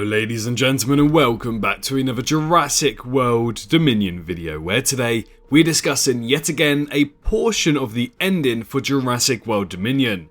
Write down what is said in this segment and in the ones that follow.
Hello ladies and gentlemen, and welcome back to another Jurassic World Dominion video, where today we're discussing yet again a portion of the ending for Jurassic World Dominion.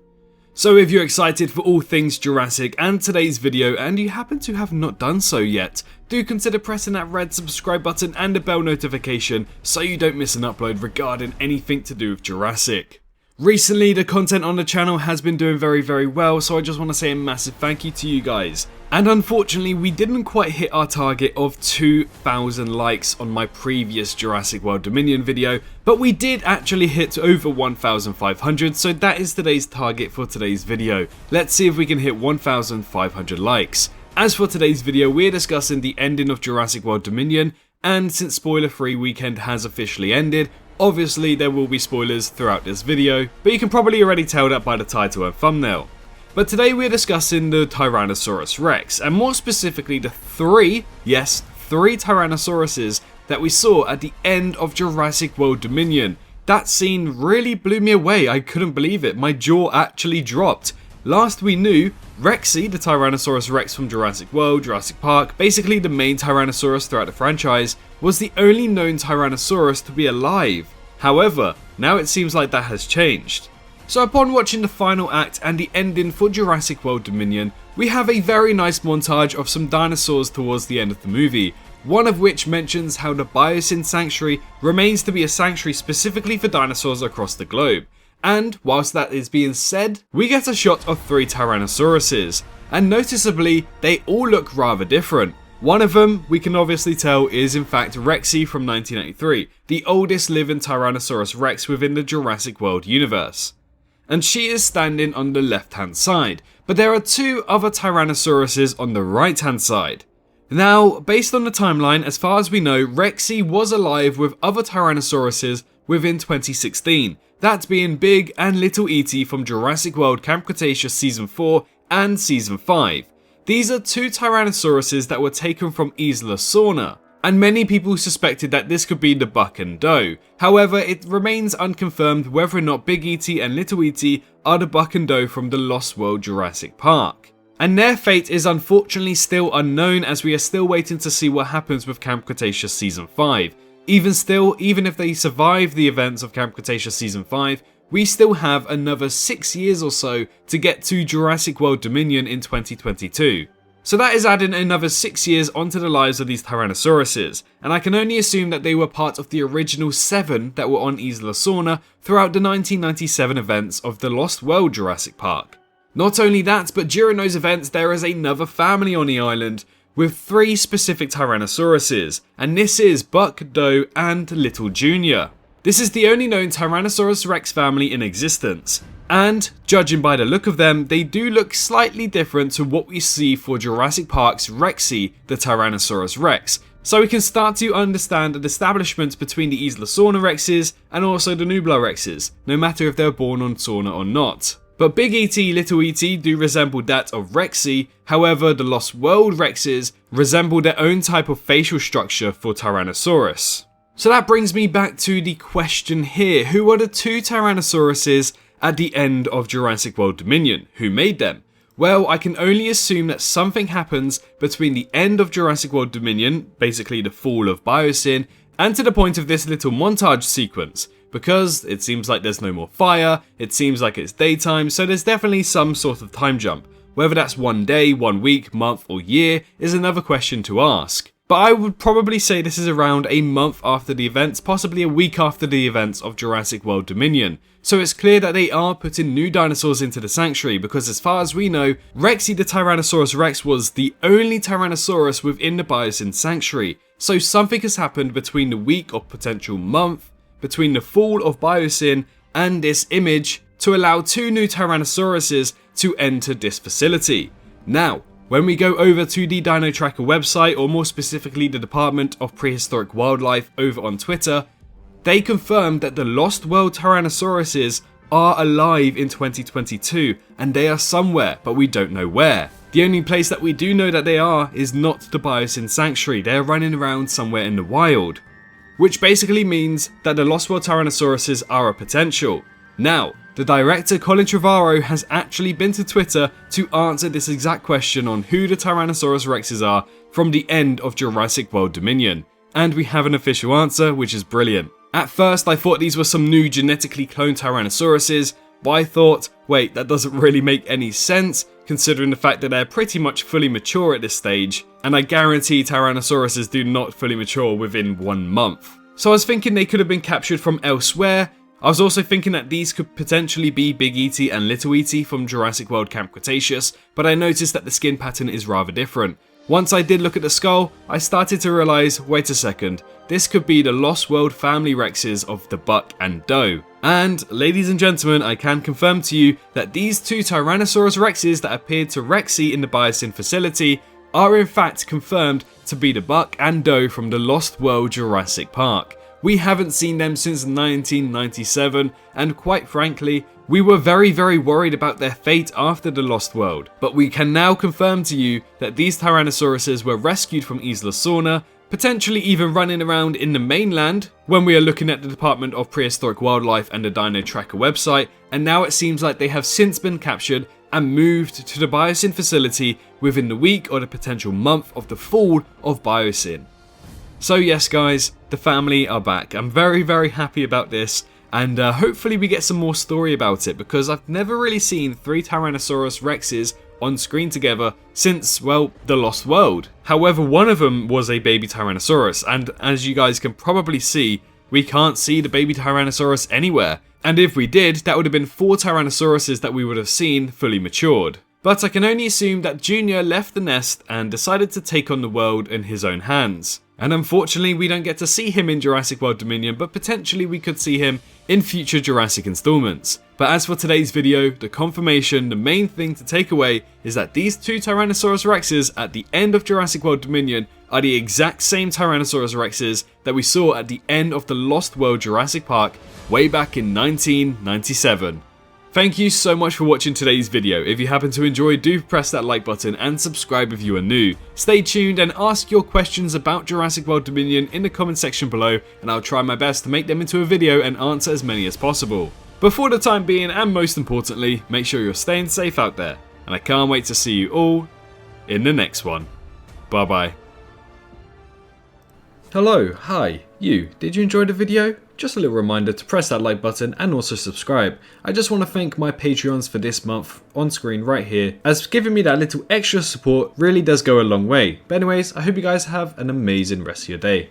So if you're excited for all things Jurassic and today's video and you happen to have not done so yet, do consider pressing that red subscribe button and the bell notification so you don't miss an upload regarding anything to do with Jurassic. Recently the content on the channel has been doing very well, so I just want to say a massive thank you to you guys. And unfortunately we didn't quite hit our target of 2,000 likes on my previous Jurassic World Dominion video, but we did actually hit over 1,500, so that is today's target for today's video. Let's see if we can hit 1,500 likes. As for today's video, we're discussing the ending of Jurassic World Dominion, and since spoiler-free weekend has officially ended, obviously there will be spoilers throughout this video, but you can probably already tell that by the title and thumbnail. But today we're discussing the Tyrannosaurus Rex, and more specifically the three Tyrannosauruses that we saw at the end of Jurassic World Dominion. That scene really blew me away. I couldn't believe it. My jaw actually dropped. Last we knew, Rexy, the Tyrannosaurus Rex from Jurassic World, Jurassic Park, basically the main Tyrannosaurus throughout the franchise, was the only known Tyrannosaurus to be alive. However, now it seems like that has changed. So upon watching the final act and the ending for Jurassic World Dominion, we have a very nice montage of some dinosaurs towards the end of the movie, one of which mentions how the Biosyn Sanctuary remains to be a sanctuary specifically for dinosaurs across the globe. And whilst that is being said, we get a shot of 3 Tyrannosauruses, and noticeably they all look rather different. One of them, we can obviously tell, is in fact Rexy from 1983, the oldest living Tyrannosaurus Rex within the Jurassic World universe. And she is standing on the left hand side, but there are 2 other Tyrannosauruses on the right hand side. Now, based on the timeline, as far as we know, Rexy was alive with other Tyrannosauruses within 2016, that being Big and Little E.T. from Jurassic World Camp Cretaceous Season 4 and Season 5. These are 2 Tyrannosauruses that were taken from Isla Sorna, and many people suspected that this could be the Buck and Doe. However, it remains unconfirmed whether or not Big E.T. and Little E.T. are the Buck and Doe from the Lost World Jurassic Park. And their fate is unfortunately still unknown, as we are still waiting to see what happens with Camp Cretaceous Season 5. Even if they survive the events of Camp Cretaceous Season 5, we still have another 6 years or so to get to Jurassic World Dominion in 2022. So that is adding another 6 years onto the lives of these Tyrannosauruses, and I can only assume that they were part of the original 7 that were on Isla Sorna throughout the 1997 events of the Lost World Jurassic Park. Not only that, but during those events there is another family on the island with 3 specific Tyrannosauruses, and this is Buck, Doe and Little Jr. This is the only known Tyrannosaurus Rex family in existence. And, judging by the look of them, they do look slightly different to what we see for Jurassic Park's Rexy, the Tyrannosaurus Rex. So we can start to understand the establishment between the Isla Sorna Rexes and also the Nublar Rexes, no matter if they're born on Sorna or not. But Big E.T., Little E.T. do resemble that of Rexy, however the Lost World Rexes resemble their own type of facial structure for Tyrannosaurus. So that brings me back to the question here: who are the 2 Tyrannosauruses at the end of Jurassic World Dominion? Who made them? Well, I can only assume that something happens between the end of Jurassic World Dominion, basically the fall of Biosyn, and to the point of this little montage sequence, because it seems like there's no more fire, it seems like it's daytime, so there's definitely some sort of time jump. Whether that's 1 day, 1 week, month or year is another question to ask. But I would probably say this is around a month after the events, possibly a week after the events of Jurassic World Dominion. So it's clear that they are putting new dinosaurs into the sanctuary, because as far as we know, Rexy the Tyrannosaurus Rex was the only Tyrannosaurus within the Biosyn Sanctuary. So something has happened between the week or potential month, between the fall of Biosyn and this image, to allow 2 new Tyrannosauruses to enter this facility. Now, when we go over to the Dino Tracker website, or more specifically the Department of Prehistoric Wildlife over on Twitter, they confirmed that the Lost World Tyrannosauruses are alive in 2022, and they are somewhere, but we don't know where. The only place that we do know that they are is not the Biosyn Sanctuary. They are running around somewhere in the wild, which basically means that the Lost World Tyrannosauruses are a potential. Now, the the director Colin Trevorrow has actually been to Twitter to answer this exact question on who the Tyrannosaurus Rexes are from the end of Jurassic World Dominion. And we have an official answer, which is brilliant. At first I thought these were some new genetically cloned Tyrannosauruses, but I thought, wait, that doesn't really make any sense considering the fact that they're pretty much fully mature at this stage, and I guarantee Tyrannosauruses do not fully mature within 1 month. So I was thinking they could have been captured from elsewhere. I was also thinking that these could potentially be Big E.T. and Little E.T. from Jurassic World Camp Cretaceous, but I noticed that the skin pattern is rather different. Once I did look at the skull, I started to realise, wait a second, this could be the Lost World family Rexes of the buck and doe. And, ladies and gentlemen, I can confirm to you that these two Tyrannosaurus Rexes that appeared to Rexy in the Biosyn facility are in fact confirmed to be the buck and doe from the Lost World Jurassic Park. We haven't seen them since 1997, and quite frankly, we were very worried about their fate after the Lost World, but we can now confirm to you that these Tyrannosauruses were rescued from Isla Sorna, potentially even running around in the mainland when we are looking at the Department of Prehistoric Wildlife and the Dino Tracker website, and now it seems like they have since been captured and moved to the Biosyn facility within the week or the potential month of the fall of Biosyn. So yes guys, the family are back. I'm very happy about this, and hopefully we get some more story about it, because I've never really seen 3 Tyrannosaurus Rexes on screen together since, well, the Lost World. However, one of them was a baby Tyrannosaurus, and as you guys can probably see, we can't see the baby Tyrannosaurus anywhere. And if we did, that would have been 4 Tyrannosauruses that we would have seen fully matured. But I can only assume that Junior left the nest and decided to take on the world in his own hands. And unfortunately we don't get to see him in Jurassic World Dominion, but potentially we could see him in future Jurassic installments. But as for today's video, the confirmation, the main thing to take away is that these 2 Tyrannosaurus Rexes at the end of Jurassic World Dominion are the exact same Tyrannosaurus Rexes that we saw at the end of the Lost World Jurassic Park way back in 1997. Thank you so much for watching today's video. If you happen to enjoy, do press that like button and subscribe if you are new. Stay tuned and ask your questions about Jurassic World Dominion in the comment section below, and I'll try my best to make them into a video and answer as many as possible. But for the time being, and most importantly, make sure you're staying safe out there, and I can't wait to see you all in the next one. Bye bye. Hello, hi, you. Did you enjoy the video? Just a little reminder to press that like button and also subscribe. I just want to thank my Patreons for this month on screen right here, as giving me that little extra support really does go a long way. But anyways, I hope you guys have an amazing rest of your day.